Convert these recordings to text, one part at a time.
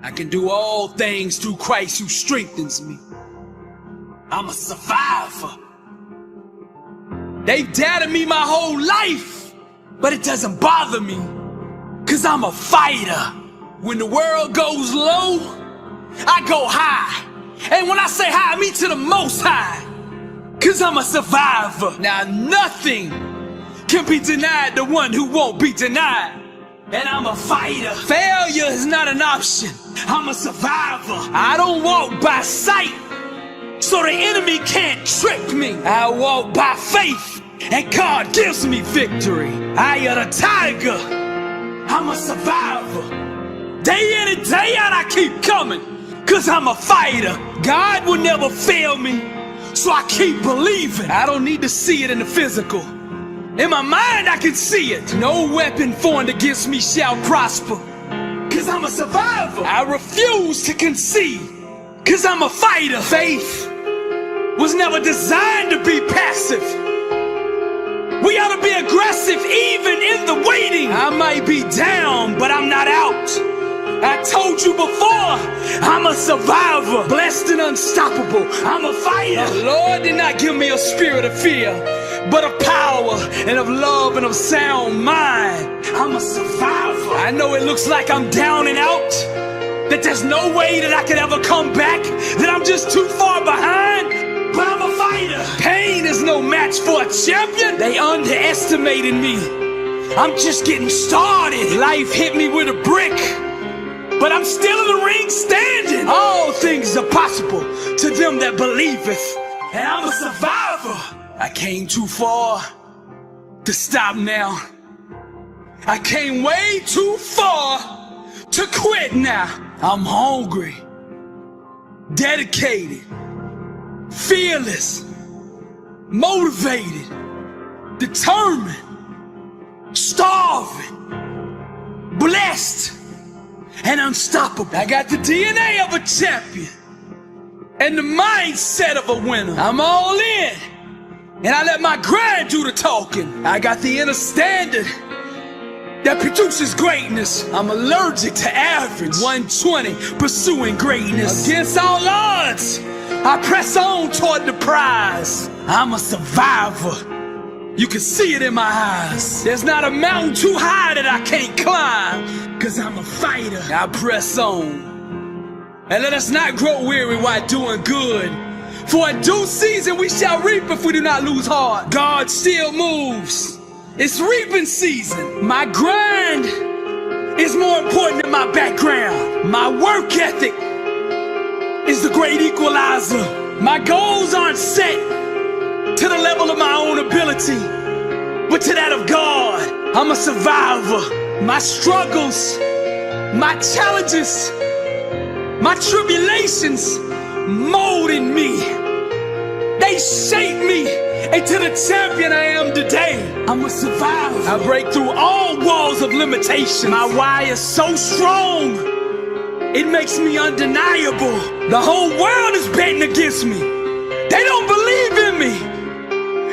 I can do all things through Christ who strengthens me. I'm a survivor. They've doubted me my whole life, but it doesn't bother me, 'cause I'm a fighter. When the world goes low, I go high. And when I say high, I mean to the most high, 'cause I'm a survivor. Now nothing can be denied the one who won't be denied. And I'm a fighter. Failure is not an option. I'm a survivor. I don't walk by sight, so the enemy can't trick me. I walk by faith, and God gives me victory. I am a tiger. I'm a survivor. Day in and day out I keep coming, 'cause I'm a fighter. God will never fail me, so I keep believing. I don't need to see it in the physical. In my mind I can see it. No weapon formed against me shall prosper, 'cause I'm a survivor. I refuse to concede, 'cause I'm a fighter. Faith was never designed to be passive. We ought to be aggressive even in the waiting. I might be down, but I'm not out. I told you before, I'm a survivor, blessed and unstoppable. I'm a fighter. The Lord did not give me a spirit of fear, but of power and of love and of sound mind. I'm a survivor. I know it looks like I'm down and out, that there's no way that I could ever come back, that I'm just too far behind, but I'm a fighter. Pain is no match for a champion. They underestimated me. I'm just getting started. Life hit me with a brick, but I'm still in the ring standing. All things are possible to them that believeth, and I'm a survivor. I came too far to stop now. I came way too far to quit now. I'm hungry, dedicated, fearless, motivated, determined, starving, blessed, and unstoppable. I got the DNA of a champion and the mindset of a winner. I'm all in, and I let my grind do the talking. I got the inner standard that produces greatness. I'm allergic to average. 120, pursuing greatness. Against all odds, I press on toward the prize. I'm a survivor. You can see it in my eyes. There's not a mountain too high that I can't climb, 'cause I'm a fighter. I press on. And let us not grow weary while doing good, for in due season we shall reap if we do not lose heart. God still moves. It's reaping season. My grind is more important than my background. My work ethic is the great equalizer. My goals aren't set to the level of my own ability, but to that of God. I'm a survivor. My struggles, my challenges, my tribulations molded me. They shaped me into the champion I am today. I'm a survivor. I break through all walls of limitation. My why is so strong, it makes me undeniable. The whole world is betting against me. They don't believe in me.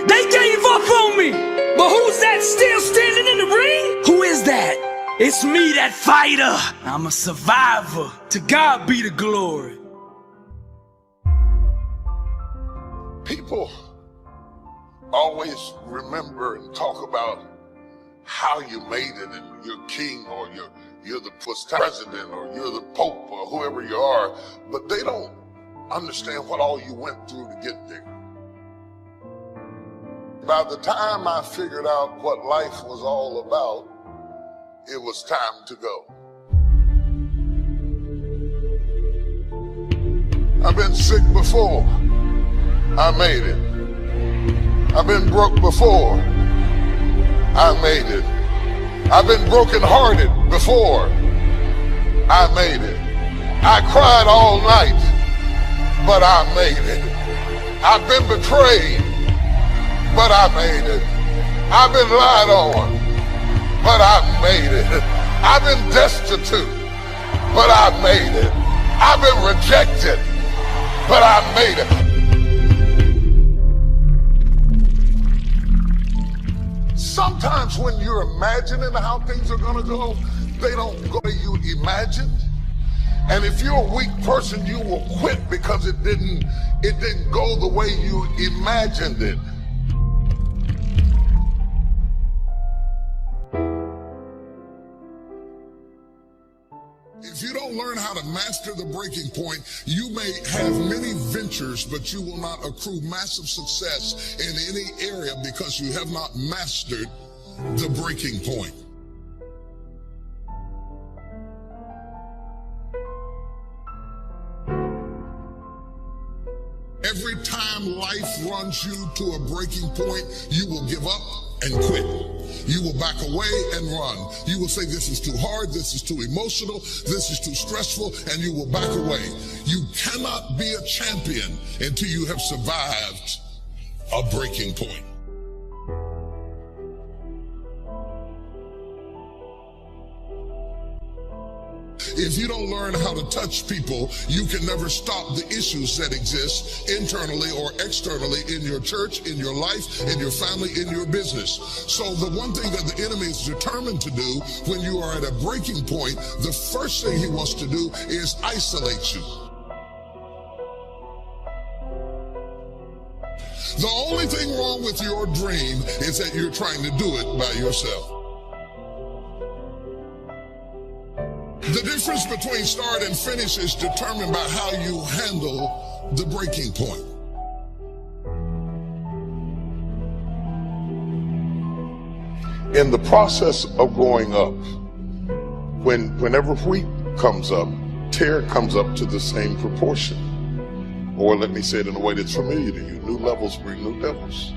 They gave up on me. But who's that still standing in the ring? Who is that? It's me, that fighter. I'm a survivor. To God be the glory. People always remember and talk about how you made it, and you're king, or you're the president, or you're the pope, or whoever you are, but they don't understand what all you went through to get there. By the time I figured out what life was all about, it was time to go. I've been sick before. I made it. I've been broke before. I made it. I've been brokenhearted before. I made it. I cried all night, but I made it. I've been betrayed, but I made it. I've been lied on, but I made it. I've been destitute, but I made it. I've been rejected, but I made it. Sometimes when you're imagining how things are gonna go, they don't go the way you imagined. And if you're a weak person, you will quit because it didn't go the way you imagined it. If you don't learn how to master the breaking point, you may have many ventures, but you will not accrue massive success in any area because you have not mastered the breaking point. Every time life runs you to a breaking point, you will give up and quit. You will back away and run. You will say, this is too hard, this is too emotional, this is too stressful, and you will back away. You cannot be a champion until you have survived a breaking point. If you don't learn how to touch people, you can never stop the issues that exist internally or externally in your church, in your life, in your family, in your business. So the one thing that the enemy is determined to do when you are at a breaking point, the first thing he wants to do is isolate you. The only thing wrong with your dream is that you're trying to do it by yourself. The difference between start and finish is determined by how you handle the breaking point. In the process of going up, whenever wheat comes up, tear comes up to the same proportion. Or let me say it in a way that's familiar to you, new levels bring new devils.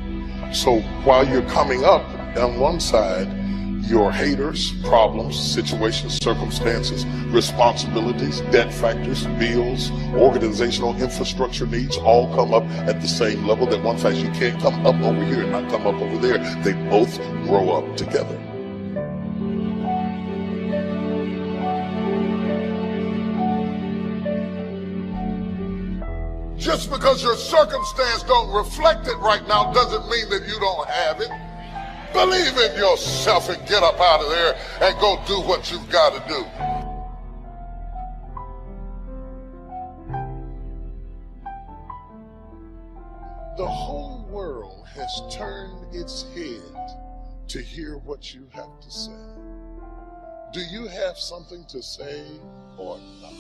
So while you're coming up, on one side, your haters, problems, situations, circumstances, responsibilities, debt factors, bills, organizational infrastructure needs all come up at the same level. That one fact, you can't come up over here and not come up over there. They both grow up together. Just because your circumstance don't reflect it right now doesn't mean that you don't have it. Believe in yourself and get up out of there and go do what you've got to do. The whole world has turned its head to hear what you have to say. Do you have something to say or not?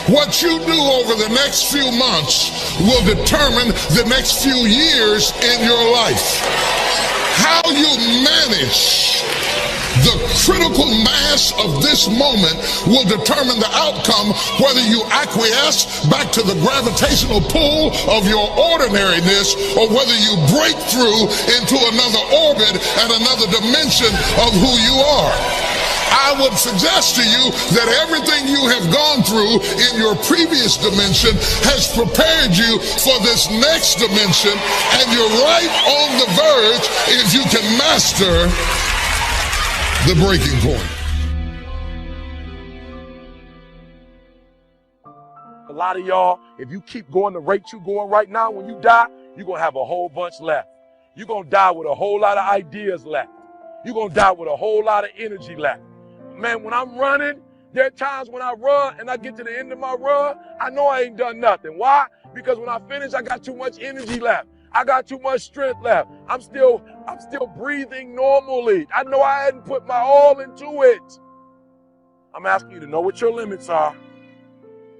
What you do over the next few months will determine the next few years in your life. How you manage the critical mass of this moment will determine the outcome, whether you acquiesce back to the gravitational pull of your ordinariness or whether you break through into another orbit and another dimension of who you are. I would suggest to you that everything you have gone through in your previous dimension has prepared you for this next dimension, and you're right on the verge if you can master the breaking point. A lot of y'all, if you keep going the rate you're going right now, when you die, you're going to have a whole bunch left. You're going to die with a whole lot of ideas left. You're going to die with a whole lot of energy left. Man, when I'm running, there are times when I run and I get to the end of my run, I know I ain't done nothing. Why? Because when I finish, I got too much energy left. I got too much strength left. I'm still breathing normally. I know I hadn't put my all into it. I'm asking you to know what your limits are,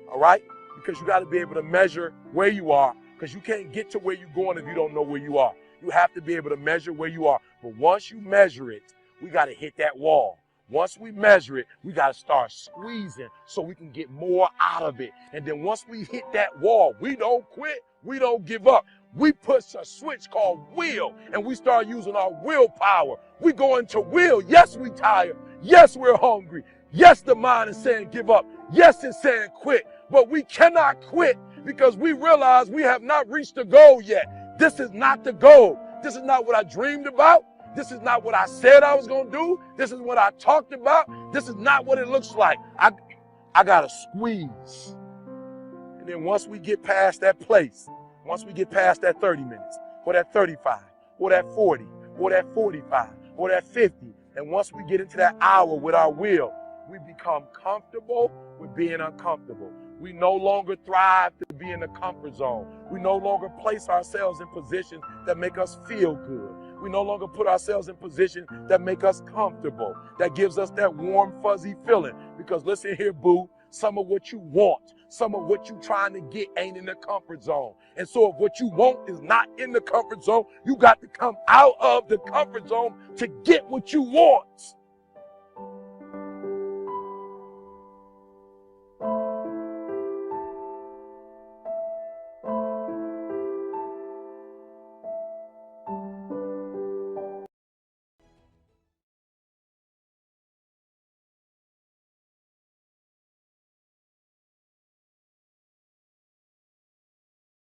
all right? Because you got to be able to measure where you are, because you can't get to where you're going if you don't know where you are. You have to be able to measure where you are. But once you measure it, we got to hit that wall. Once we measure it, we got to start squeezing so we can get more out of it. And then once we hit that wall, we don't quit, we don't give up. We push a switch called will, and we start using our willpower. We go into will. Yes, we tired. Yes, we're hungry. Yes, the mind is saying give up. Yes, it's saying quit. But we cannot quit because we realize we have not reached the goal yet. This is not the goal. This is not what I dreamed about. This is not what I said I was going to do. This is what I talked about. This is not what it looks like. I got to squeeze. And then once we get past that place, once we get past that 30 minutes, or that 35, or that 40, or that 45, or that 50, And once we get into that hour with our will, we become comfortable with being uncomfortable. We no longer thrive to be in the comfort zone. We no longer place ourselves in positions that make us feel good. We no longer put ourselves in positions that make us comfortable, that gives us that warm, fuzzy feeling. Because listen here, boo, some of what you want, some of what you're trying to get ain't in the comfort zone. And so if what you want is not in the comfort zone, you got to come out of the comfort zone to get what you want.